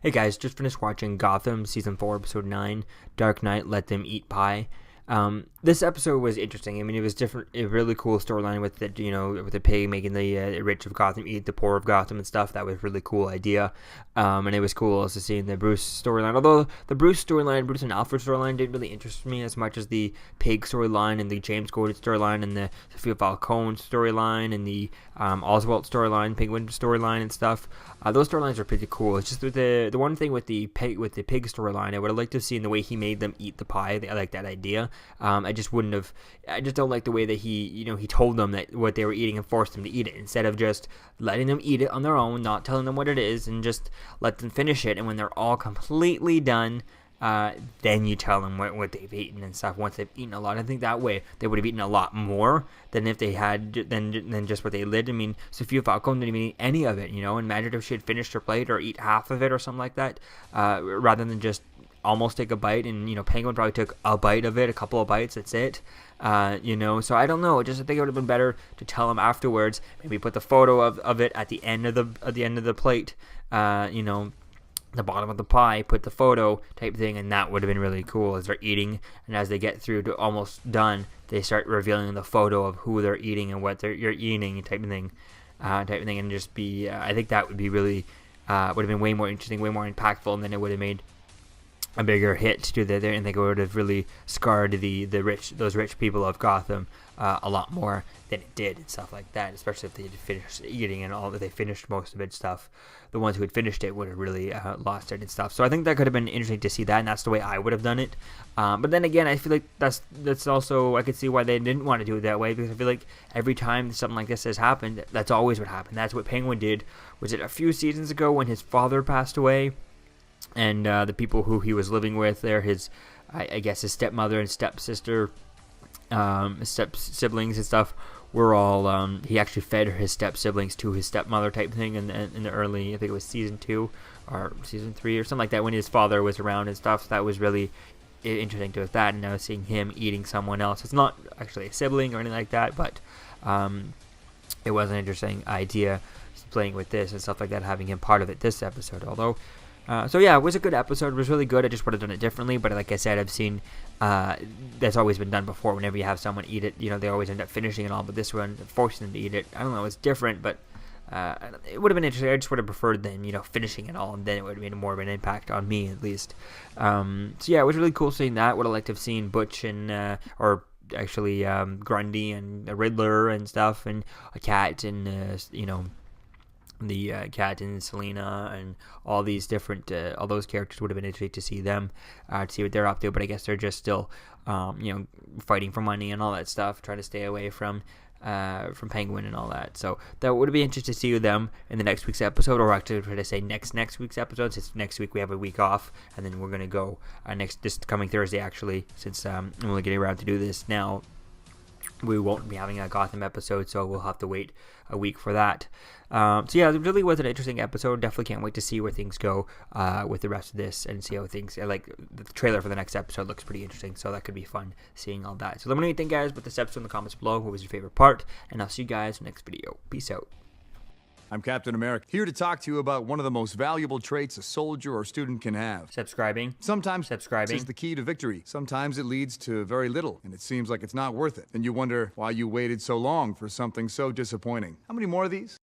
Hey guys, just finished watching Gotham Season 4, Episode 9, Dark Knight, Let Them Eat Pie. This episode was interesting. I mean, it was different, a really cool storyline with the, with the pig making the rich of Gotham eat the poor of Gotham and stuff. That was a really cool idea. And it was cool also seeing the Bruce storyline. Although the Bruce and Alfred storyline didn't really interest me as much as the pig storyline and the James Gordon storyline and the Sophia Falcone storyline and the Oswald storyline, Penguin storyline and stuff. Those storylines are pretty cool. It's just the one thing with the pig storyline, I would have liked to have seen the way he made them eat the pie. I like that idea. I just don't like the way that he told them that what they were eating and forced them to eat it instead of just letting them eat it on their own, not telling them what it is, and just let them finish it. And when they're all completely done, then you tell them what they've eaten and stuff. Once they've eaten a lot, I think that way they would have eaten a lot more than if they had than just what they did. I mean, Sophia Falcone didn't even eat any of it. Imagine if she had finished her plate or eat half of it or something like that, rather than just almost take a bite. And Penguin probably took a bite of it, a couple of bites, that's it. So I don't know, I think it would have been better to tell them afterwards, maybe put the photo of it at the end of the plate, the bottom of the pie, put the photo type thing, and that would have been really cool as they're eating, and as they get through to almost done, they start revealing the photo of who they're eating and what you're eating type of thing, and just be I think that would be really would have been way more interesting, way more impactful, and then it would have made a bigger hit to and I think it would have really scarred those rich people of Gotham a lot more than it did and stuff like that. Especially if they had finished eating and all that, they finished most of it stuff. The ones who had finished it would have really lost it and stuff. So I think that could have been interesting to see that, and that's the way I would have done it. But then again, I feel like that's also, I could see why they didn't want to do it that way, because I feel like every time something like this has happened, that's always what happened. That's what Penguin did. Was it a few seasons ago when his father passed away? And the people who he was living with there, I guess his stepmother and stepsister, step siblings and stuff, were all, he actually fed his step siblings to his stepmother type thing in the early, I think it was season 2 or season 3 or something like that, when his father was around and stuff. So that was really interesting to that, and now seeing him eating someone else. It's not actually a sibling or anything like that, but it was an interesting idea playing with this and stuff like that, having him part of it this episode. Although so yeah, it was a good episode. It was really good. I just would have done it differently, but like I said, I've seen that's always been done before. Whenever you have someone eat it, they always end up finishing it all. But this one, forcing them to eat it, I don't know, it's different, but it would have been interesting. I just would have preferred them, finishing it all, and then it would have made more of an impact on me, at least. So yeah, it was really cool seeing that. Would have liked to have seen Butch and or actually Grundy and the Riddler and stuff, and a cat and the Cat and Selena and all these different all those characters. Would have been interesting to see them, to see what they're up to, but I guess they're just still fighting for money and all that stuff, trying to stay away from Penguin and all that. So that would be interesting to see them in the next week's episode, or actually try to say next week's episode, since next week we have a week off, and then we're going to go this coming Thursday, actually, since I'm only getting around to do this now. We won't be having a Gotham episode, so we'll have to wait a week for that. So yeah, it really was an interesting episode. Definitely can't wait to see where things go with the rest of this, and see how things, like the trailer for the next episode looks pretty interesting, so that could be fun seeing all that. So let me know what you think, guys, about this episode in the comments below. What was your favorite part? And I'll see you guys in the next video. Peace out. I'm Captain America, here to talk to you about one of the most valuable traits a soldier or student can have. Subscribing. Sometimes is the key to victory. Sometimes it leads to very little, and it seems like it's not worth it. And you wonder why you waited so long for something so disappointing. How many more of these?